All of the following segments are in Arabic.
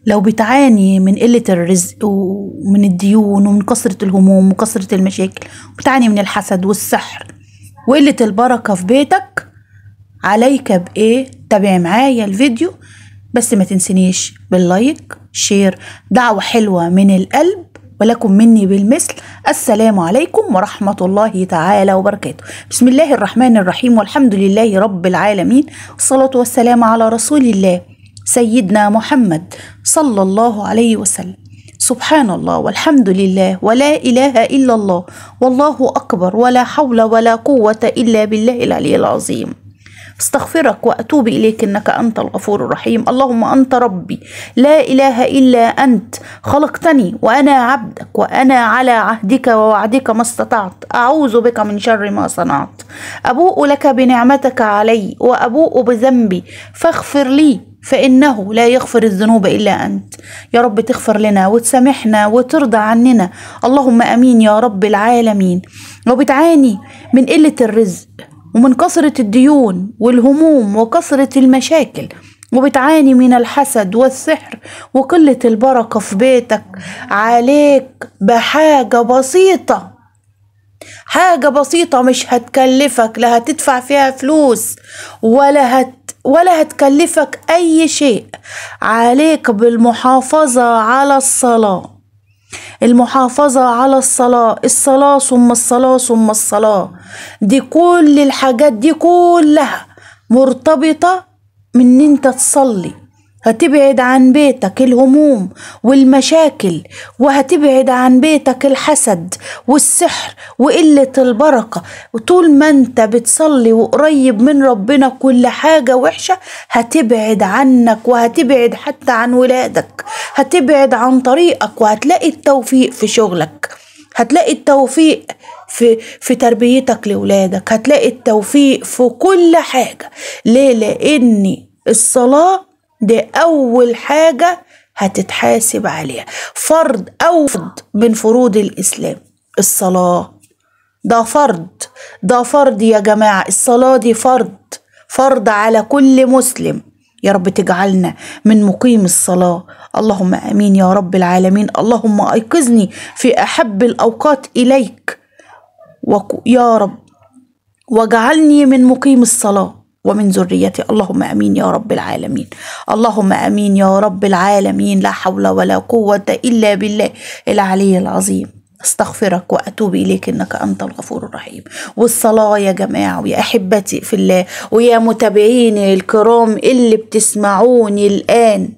لو بتعاني من قلة الرزق ومن الديون ومن كثرة الهموم وكثرة المشاكل، وبتعاني من الحسد والسحر وقلة البركة في بيتك، عليك بإيه؟ تابع معايا الفيديو، بس ما تنسنيش باللايك شير. دعوة حلوة من القلب ولكم مني بالمثل. السلام عليكم ورحمة الله تعالى وبركاته. بسم الله الرحمن الرحيم، والحمد لله رب العالمين، والصلاة والسلام على رسول الله سيدنا محمد صلى الله عليه وسلم. سبحان الله والحمد لله ولا إله إلا الله والله أكبر، ولا حول ولا قوة إلا بالله العلي العظيم. استغفرك وأتوب إليك إنك أنت الغفور الرحيم. اللهم أنت ربي لا إله إلا أنت، خلقتني وأنا عبدك، وأنا على عهدك ووعدك ما استطعت، أعوذ بك من شر ما صنعت. أبوء لك بنعمتك علي وأبوء بذنبي فاغفر لي، فإنه لا يغفر الذنوب إلا أنت. يا رب تغفر لنا وتسامحنا وترضى عننا، اللهم أمين يا رب العالمين. وبتعاني من قلة الرزق ومن كثرة الديون والهموم وكثرة المشاكل، وبتعاني من الحسد والسحر وقلة البركة في بيتك، عليك بحاجة بسيطة، حاجة بسيطة مش هتكلفك، لا هتدفع فيها فلوس ولا هتكلفك أي شيء. عليك بالمحافظة على الصلاة، المحافظة على الصلاة، الصلاة ثم الصلاة ثم الصلاة. دي كل الحاجات دي كلها مرتبطة من ان انت تصلي. هتبعد عن بيتك الهموم والمشاكل، وهتبعد عن بيتك الحسد والسحر وقلة البركة. وطول ما انت بتصلي وقريب من ربنا، كل حاجة وحشة هتبعد عنك، وهتبعد حتى عن ولادك، هتبعد عن طريقك، وهتلاقي التوفيق في شغلك، هتلاقي التوفيق في تربيتك لولادك، هتلاقي التوفيق في كل حاجة. ليه؟ لأن الصلاة دي أول حاجة هتتحاسب عليها، فرض من فروض الإسلام. الصلاة ده فرض يا جماعة، الصلاة دي فرض على كل مسلم. يا رب تجعلنا من مقيم الصلاة، اللهم آمين يا رب العالمين. اللهم أيقظني في أحب الأوقات إليك يا رب، واجعلني من مقيم الصلاة ومن ذريتي، اللهم آمين يا رب العالمين. اللهم آمين يا رب العالمين. لا حول ولا قوة إلا بالله العلي العظيم. استغفرك وأتوب إليك إنك أنت الغفور الرحيم. والصلاة يا جماعة ويا أحبتي في الله ويا متابعيني الكرام اللي بتسمعوني الآن،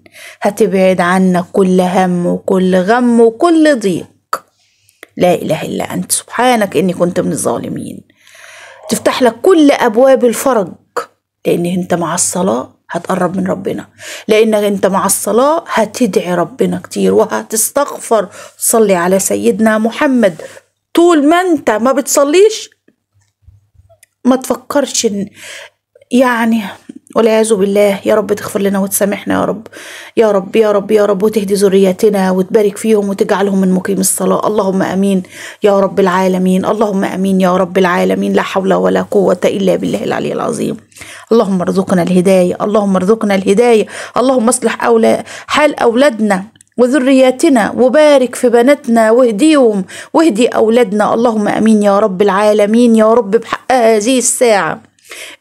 هتبعد عنك كل هم وكل غم وكل ضيق. لا إله إلا أنت، سبحانك إني كنت من الظالمين. تفتح لك كل أبواب الفرج، لأن أنت مع الصلاة هتقرب من ربنا، لأنك أنت مع الصلاة هتدعي ربنا كتير وهتستغفر. صلي على سيدنا محمد. طول ما أنت ما بتصليش ما تفكرش يعني والعياذ بالله. يا رب تغفر لنا وتسامحنا يا رب، يا رب يا رب يا رب، وتهدي ذرياتنا وتبارك فيهم وتجعلهم من مقيم الصلاة. اللهم آمين يا رب العالمين. اللهم آمين يا رب العالمين. لا حول ولا قوة إلا بالله العلي العظيم. اللهم ارزقنا الهداية، اللهم ارزقنا الهداية. اللهم اصلح حال أولادنا وذرياتنا، وبارك في بناتنا واهديهم واهدي أولادنا. اللهم آمين يا رب العالمين. يا رب بحق هذه الساعة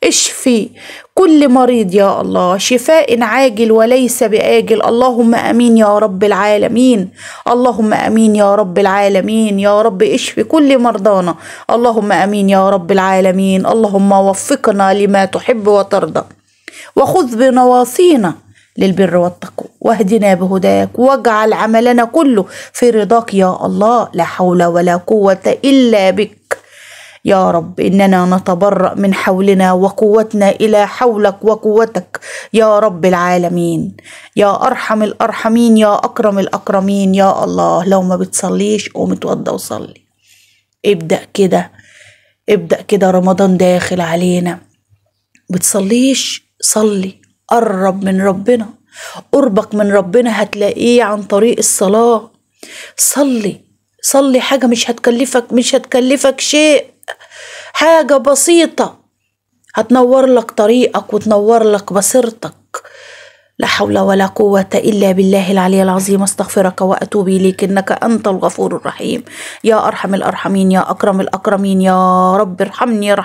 اشفي كل مريض يا الله، شفاء عاجل وليس بآجل. اللهم آمين يا رب العالمين. اللهم آمين يا رب العالمين. يا رب اشفي كل مرضانا. اللهم آمين يا رب العالمين. اللهم وفقنا لما تحب وترضى، وخذ بنواصينا للبر والتقوى، واهدنا بهداك، واجعل عملنا كله في رضاك يا الله. لا حول ولا قوة إلا بك يا رب. إننا نتبرأ من حولنا وقوتنا إلى حولك وقوتك يا رب العالمين، يا أرحم الأرحمين، يا أكرم الأكرمين يا الله. لو ما بتصليش قوم اتوضى وصلي. ابدأ كده رمضان داخل علينا، بتصليش صلي، قرب من ربنا. قربك من ربنا هتلاقيه عن طريق الصلاة. صلي حاجة مش هتكلفك شيء، حاجة بسيطة هتنور لك طريقك وتنور لك بصيرتك. لا حول ولا قوة إلا بالله العلي العظيم. استغفرك وأتوب إليك إنك أنت الغفور الرحيم يا أرحم الأرحمين يا أكرم الأكرمين. يا رب ارحمني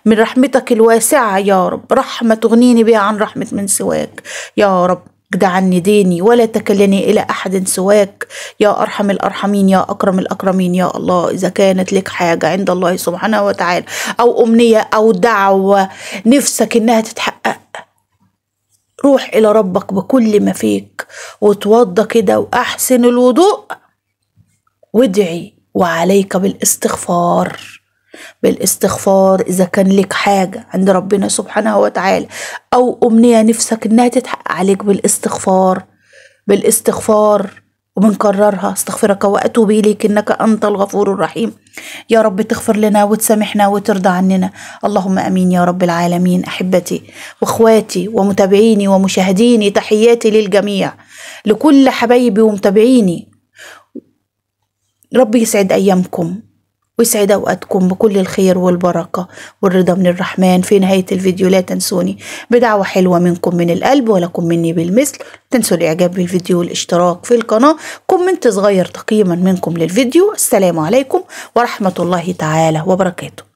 من رحمتك الواسعة يا رب، رحمة تغنيني بها عن رحمة من سواك يا رب. اجد عني ديني ولا تكلني إلى أحد سواك يا أرحم الأرحمين يا أكرم الأكرمين. يا الله إذا كانت لك حاجة عند الله سبحانه وتعالى أو أمنية أو دعوة نفسك إنها تتحقق، روح إلى ربك بكل ما فيك وتوضى كده وأحسن الوضوء وادعي، وعليك بالاستغفار. إذا كان لك حاجة عند ربنا سبحانه وتعالى أو أمنية نفسك إنها تتحقق، عليك بالاستغفار وبنكررها. استغفرك وأتوب إليك إنك أنت الغفور الرحيم. يا رب تغفر لنا وتسامحنا وترضى عننا، اللهم أمين يا رب العالمين. أحبتي وإخواتي ومتابعيني ومشاهديني، تحياتي للجميع، لكل حبايبي ومتابعيني. ربي يسعد أيامكم ويسعد أوقاتكم بكل الخير والبركة والرضا من الرحمن. في نهاية الفيديو لا تنسوني بدعوة حلوة منكم من القلب ولكم مني بالمثل. تنسوا الإعجاب بالفيديو والاشتراك في القناة، كومنت صغير تقييما منكم للفيديو. السلام عليكم ورحمة الله تعالى وبركاته.